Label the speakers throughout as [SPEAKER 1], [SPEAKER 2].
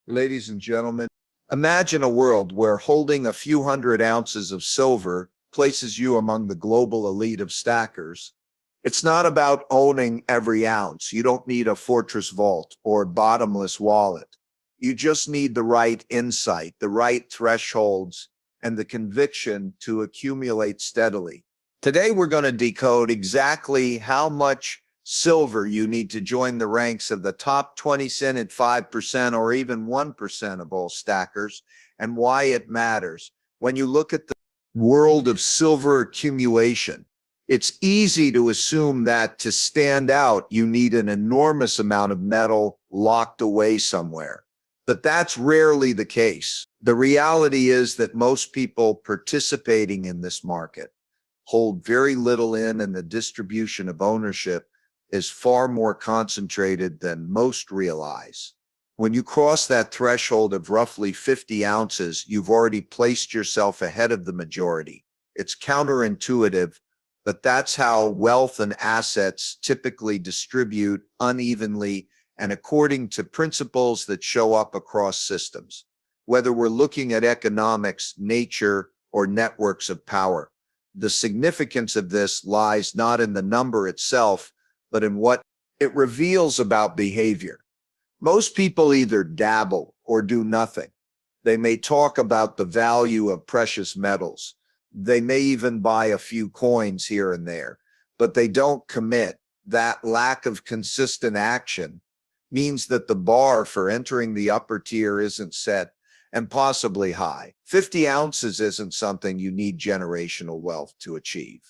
[SPEAKER 1] Ladies and gentlemen, imagine a world where holding a few hundred ounces of silver places you among the global elite of stackers. It's not about owning every ounce. You don't need a fortress vault or bottomless wallet. You just need the right insight, the right thresholds, and the conviction to accumulate steadily. Today, we're going to decode exactly how much silver you need to join the ranks of the top 20 cent at 5% or even 1% of all stackers, and why it matters. When you look at the world of silver accumulation, it's easy to assume that to stand out, you need an enormous amount of metal locked away somewhere. But that's rarely the case. The reality is that most people participating in this market hold very little in, and the distribution of ownership is far more concentrated than most realize. When you cross that threshold of roughly 50 ounces, you've already placed yourself ahead of the majority. It's counterintuitive, but that's how wealth and assets typically distribute unevenly and according to principles that show up across systems. Whether we're looking at economics, nature, or networks of power, the significance of this lies not in the number itself, but in what it reveals about behavior. Most people either dabble or do nothing. They may talk about the value of precious metals. They may even buy a few coins here and there, but they don't commit. That lack of consistent action means that the bar for entering the upper tier isn't set, and possibly high. 50 ounces isn't something you need generational wealth to achieve.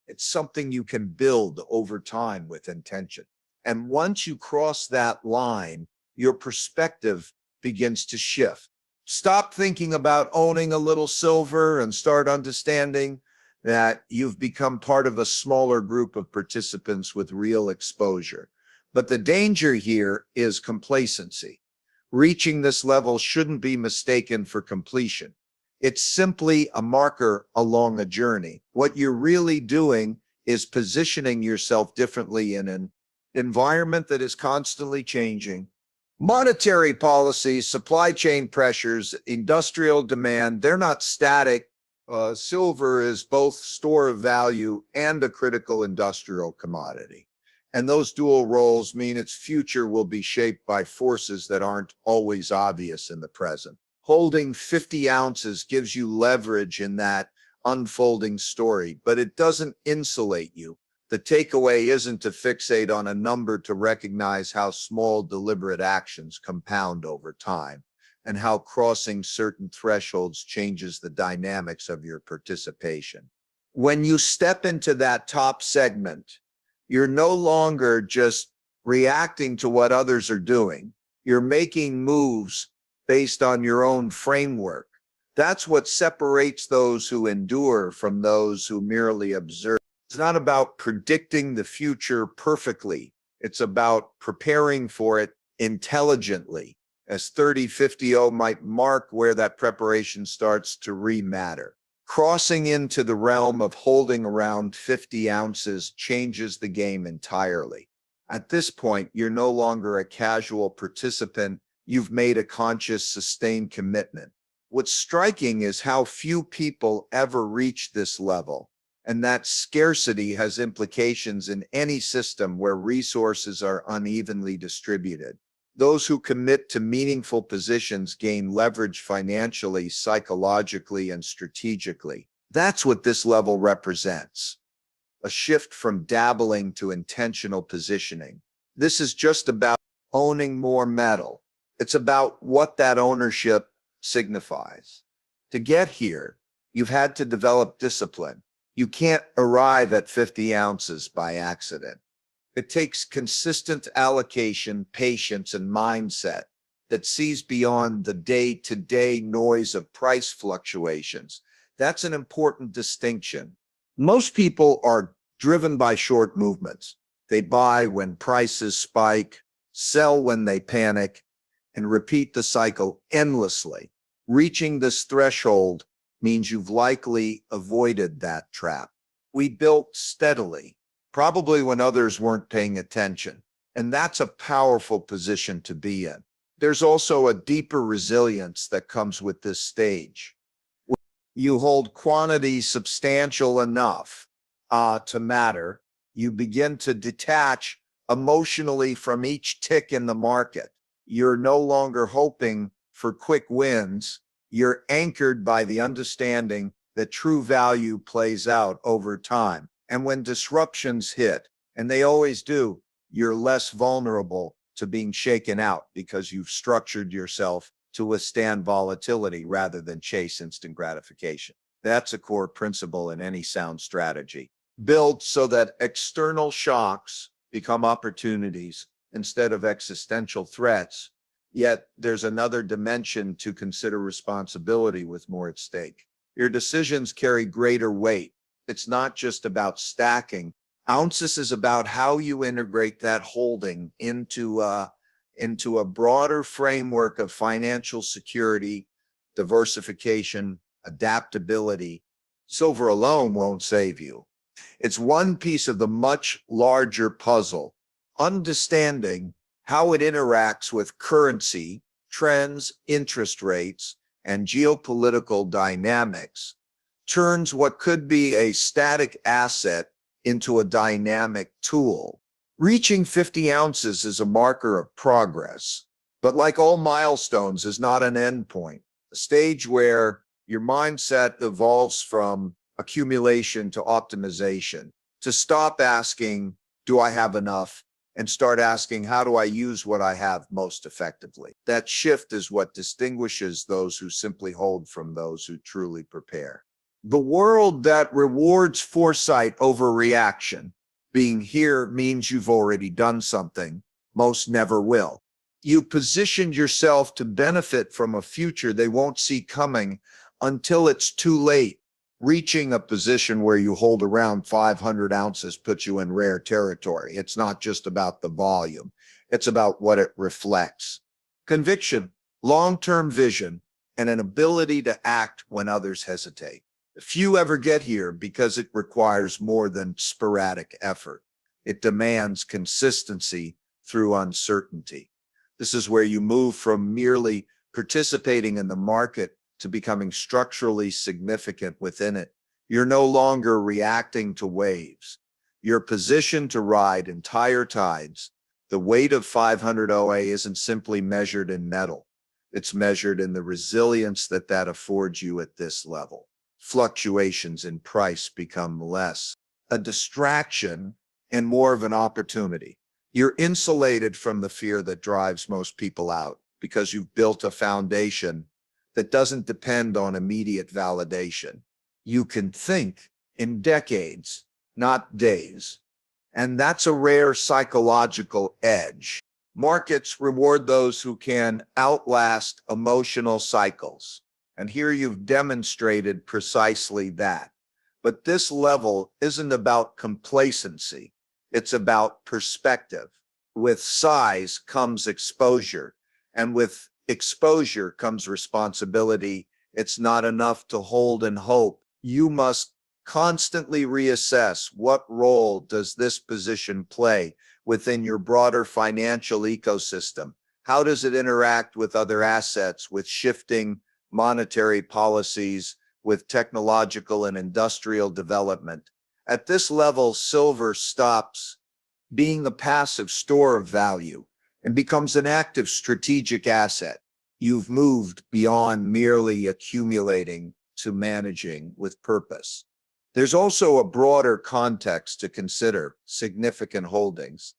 [SPEAKER 1] It's something you can build over time with intention. And once you cross that line, your perspective begins to shift. Stop thinking about owning a little silver and start understanding that you've become part of a smaller group of participants with real exposure. But the danger here is complacency. Reaching this level shouldn't be mistaken for completion. It's simply a marker along a journey. What you're really doing is positioning yourself differently in an environment that is constantly changing. Monetary policies, supply chain pressures, industrial demand, they're not static. Silver is both store of value and a critical industrial commodity. And those dual roles mean its future will be shaped by forces that aren't always obvious in the present. Holding 50 ounces gives you leverage in that unfolding story, but it doesn't insulate you. The takeaway isn't to fixate on a number, to recognize how small deliberate actions compound over time and how crossing certain thresholds changes the dynamics of your participation. When you step into that top segment, you're no longer just reacting to what others are doing. You're making moves based on your own framework. That's what separates those who endure from those who merely observe. It's not about predicting the future perfectly. It's about preparing for it intelligently, as 3050 might mark where that preparation starts to re-matter. Crossing into the realm of holding around 50 ounces changes the game entirely. At this point, you're no longer a casual participant. You've made a conscious, sustained commitment. What's striking is how few people ever reach this level, and that scarcity has implications in any system where resources are unevenly distributed. Those who commit to meaningful positions gain leverage financially, psychologically, and strategically. That's what this level represents: a shift from dabbling to intentional positioning. This is just about owning more metal. It's about what that ownership signifies. To get here, you've had to develop discipline. You can't arrive at 50 ounces by accident. It takes consistent allocation, patience, and mindset that sees beyond the day-to-day noise of price fluctuations. That's an important distinction. Most people are driven by short movements. They buy when prices spike, sell when they panic, and repeat the cycle endlessly. Reaching this threshold means you've likely avoided that trap. We built steadily, probably when others weren't paying attention. And that's a powerful position to be in. There's also a deeper resilience that comes with this stage. You hold quantities substantial enough to matter. You begin to detach emotionally from each tick in the market. You're no longer hoping for quick wins. You're anchored by the understanding that true value plays out over time. And when disruptions hit, and they always do, you're less vulnerable to being shaken out because you've structured yourself to withstand volatility rather than chase instant gratification. That's a core principle in any sound strategy. Build so that external shocks become opportunities instead of existential threats. Yet there's another dimension to consider: responsibility with more at stake. Your decisions carry greater weight. It's not just about stacking. Ounces is about how you integrate that holding into a broader framework of financial security, diversification, adaptability. Silver alone won't save you. It's one piece of the much larger puzzle. Understanding how it interacts with currency, trends, interest rates, and geopolitical dynamics turns what could be a static asset into a dynamic tool. Reaching 50 ounces is a marker of progress, but like all milestones, is not an endpoint. A stage where your mindset evolves from accumulation to optimization, to stop asking, do I have enough? And start asking, how do I use what I have most effectively? That shift is what distinguishes those who simply hold from those who truly prepare. The world that rewards foresight over reaction, being here means you've already done something. Most never will. You positioned yourself to benefit from a future they won't see coming until it's too late. Reaching a position where you hold around 500 ounces puts you in rare territory. It's not just about the volume. It's about what it reflects. Conviction, long-term vision, and an ability to act when others hesitate. Few ever get here because it requires more than sporadic effort. It demands consistency through uncertainty. This is where you move from merely participating in the market to becoming structurally significant within it. You're no longer reacting to waves. You're positioned to ride entire tides. The weight of 500 OA isn't simply measured in metal. It's measured in the resilience that affords you at this level. Fluctuations in price become less a distraction and more of an opportunity. You're insulated from the fear that drives most people out because you've built a foundation that doesn't depend on immediate validation. You can think in decades, not days. And that's a rare psychological edge. Markets reward those who can outlast emotional cycles. And here you've demonstrated precisely that. But this level isn't about complacency. It's about perspective. With size comes exposure, and with exposure comes responsibility. It's not enough to hold and hope. You must constantly reassess, what role does this position play within your broader financial ecosystem? How does it interact with other assets, with shifting monetary policies, with technological and industrial development? At this level, silver stops being a passive store of value and becomes an active strategic asset. You've moved beyond merely accumulating to managing with purpose. There's also a broader context to consider. Significant holdings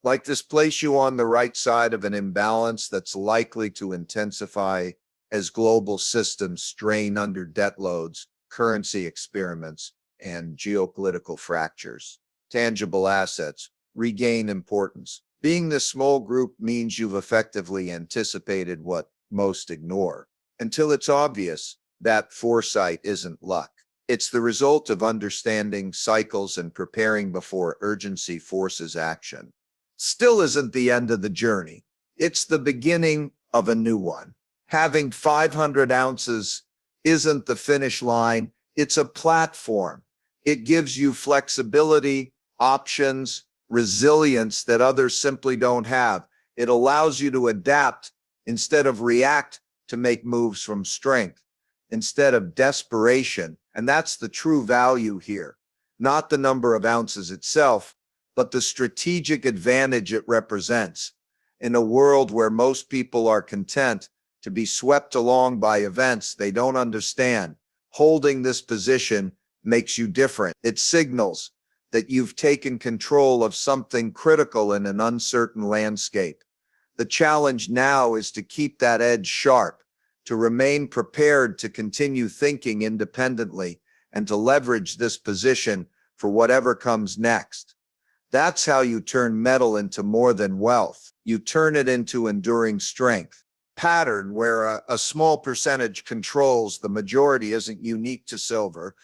[SPEAKER 1] like this place you on the right side of an imbalance that's likely to intensify as global systems strain under debt loads, currency experiments, and geopolitical fractures. Tangible assets regain importance. Being this small group means you've effectively anticipated what most ignore. Until it's obvious, that foresight isn't luck. It's the result of understanding cycles and preparing before urgency forces action. Still isn't the end of the journey. It's the beginning of a new one. Having 500 ounces isn't the finish line. It's a platform. It gives you flexibility, options, resilience that others simply don't have. It allows you to adapt instead of react to make moves from strength, instead of desperation. And that's the true value here, not the number of ounces itself, but the strategic advantage it represents. In a world where most people are content to be swept along by events they don't understand, holding this position makes you different. It signals that you've taken control of something critical in an uncertain landscape. The challenge now is to keep that edge sharp, to remain prepared to continue thinking independently, and to leverage this position for whatever comes next. That's how you turn metal into more than wealth. You turn it into enduring strength. Pattern where a small percentage controls the majority isn't unique to silver.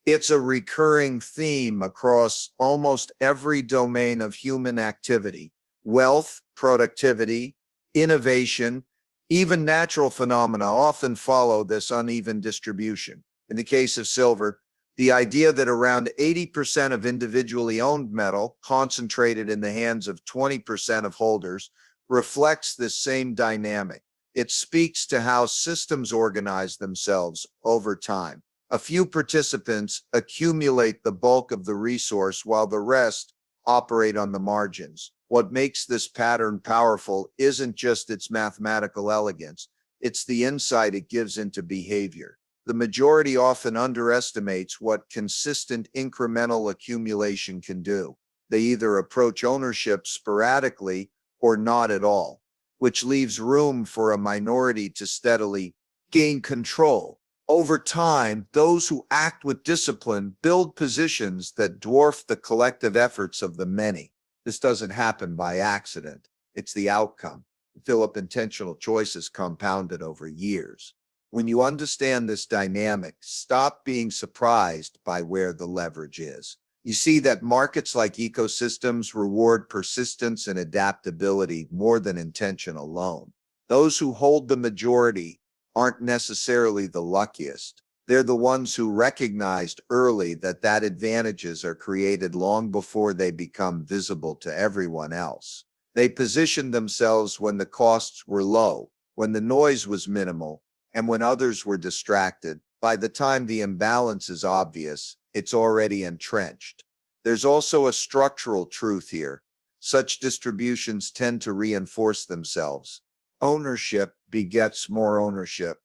[SPEAKER 1] It's a recurring theme across almost every domain of human activity. Wealth, productivity, innovation, even natural phenomena often follow this uneven distribution. In the case of silver, the idea that around 80% of individually owned metal, concentrated in the hands of 20% of holders, reflects this same dynamic. It speaks to how systems organize themselves over time. A few participants accumulate the bulk of the resource while the rest operate on the margins. What makes this pattern powerful isn't just its mathematical elegance, it's the insight it gives into behavior. The majority often underestimates what consistent incremental accumulation can do. They either approach ownership sporadically or not at all, which leaves room for a minority to steadily gain control. Over time, those who act with discipline build positions that dwarf the collective efforts of the many. This doesn't happen by accident. It's the outcome. Philip intentional choices compounded over years. When you understand this dynamic, stop being surprised by where the leverage is. You see that markets like ecosystems reward persistence and adaptability more than intention alone. Those who hold the majority aren't necessarily the luckiest. They're the ones who recognized early that advantages are created long before they become visible to everyone else. They positioned themselves when the costs were low, when the noise was minimal, and when others were distracted. By the time the imbalance is obvious, it's already entrenched. There's also a structural truth here. Such distributions tend to reinforce themselves. Ownership begets more ownership.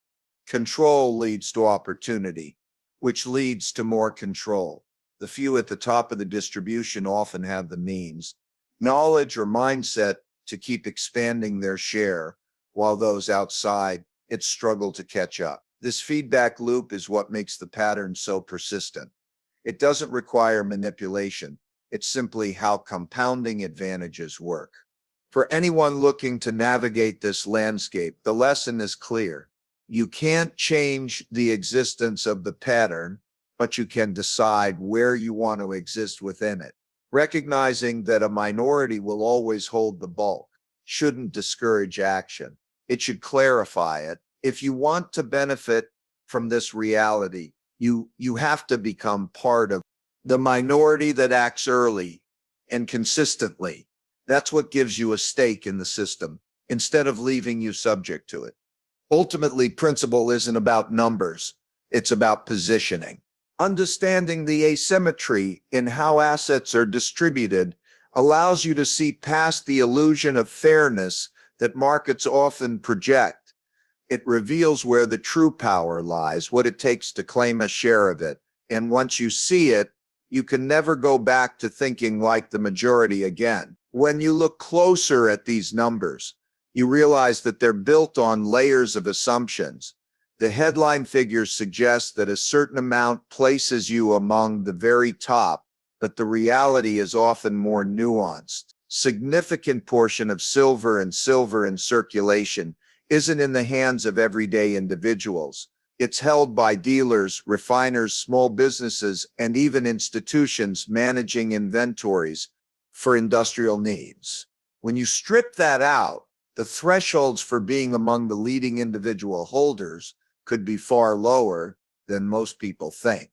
[SPEAKER 1] Control leads to opportunity, which leads to more control. The few at the top of the distribution often have the means, knowledge, or mindset to keep expanding their share, while those outside struggle to catch up. This feedback loop is what makes the pattern so persistent. It doesn't require manipulation. It's simply how compounding advantages work. For anyone looking to navigate this landscape, the lesson is clear. You can't change the existence of the pattern, but you can decide where you want to exist within it. Recognizing that a minority will always hold the bulk shouldn't discourage action. It should clarify it. If you want to benefit from this reality, you have to become part of the minority that acts early and consistently. That's what gives you a stake in the system, instead of leaving you subject to it. Ultimately, principle isn't about numbers. It's about positioning. Understanding the asymmetry in how assets are distributed allows you to see past the illusion of fairness that markets often project. It reveals where the true power lies, what it takes to claim a share of it. And once you see it, you can never go back to thinking like the majority again. When you look closer at these numbers, you realize that they're built on layers of assumptions. The headline figures suggest that a certain amount places you among the very top, but the reality is often more nuanced. Significant portion of silver in circulation isn't in the hands of everyday individuals. It's held by dealers, refiners, small businesses, and even institutions managing inventories for industrial needs. When you strip that out, the thresholds for being among the leading individual holders could be far lower than most people think.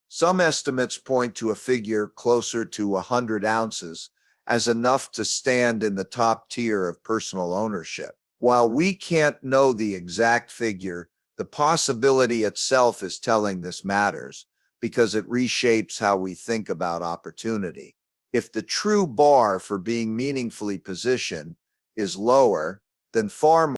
[SPEAKER 1] Some estimates point to a figure closer to 100 ounces as enough to stand in the top tier of personal ownership. While we can't know the exact figure, the possibility itself is telling this matters because it reshapes how we think about opportunity. If the true bar for being meaningfully positioned is lower, then far